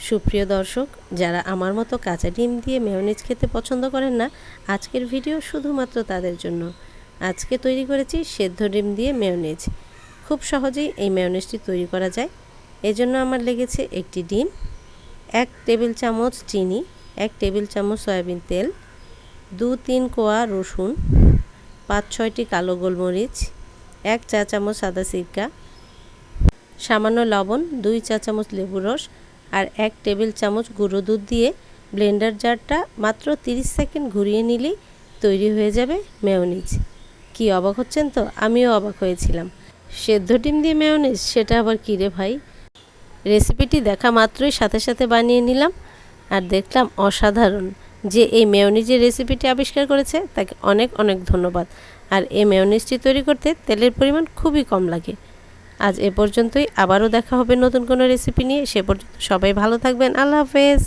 সুপ্রিয় দর্শক, যারা আমার মতো কাঁচা ডিম দিয়ে মেয়োনিজ খেতে পছন্দ করেন না, আজকের ভিডিও শুধুমাত্র তাদের জন্য। আজকে তৈরি করেছি সেদ্ধ ডিম দিয়ে মেয়োনিজ। খুব সহজেই এই মেয়োনিজটি তৈরি করা যায়। এজন্য আমার লেগেছে একটি ডিম, 1 টেবিল চামচ চিনি, 1 টেবিল চামচ সয়াবিন তেল, 2-3 কোয়া রসুন, 5-6টি কালো গোলমরিচ, 1 চা চামচ সাদা সিরকা, সামান্য লবণ, 2 চা চামচ লেবুর রস আর 1 টেবিল চামচ গুঁড়ো দুধ দিয়ে ব্লেন্ডার জারটা মাত্র 30 সেকেন্ড ঘুরিয়ে নিলেই তৈরি হয়ে যাবে মেয়োনিজ। কি অবাক হচ্ছেন তো? আমিও অবাক হয়েছিলাম। সেদ্ধ ডিম দিয়ে মেয়োনিজ, সেটা আবার কী রে ভাই! রেসিপিটি দেখা মাত্রই সাথে সাথে বানিয়ে নিলাম আর দেখলাম অসাধারণ। যে এই মেয়োনিজের রেসিপিটি আবিষ্কার করেছে তাকে অনেক অনেক ধন্যবাদ। আর এই মেয়োনিজটি তৈরি করতে তেলের পরিমাণ খুবই কম লাগে। আজ এ পর্যন্তই, আবারও দেখা হবে নতুন কোনো রেসিপি নিয়ে। সে পর্যন্ত সবাই ভালো থাকবেন। আল্লাহ হাফেজ।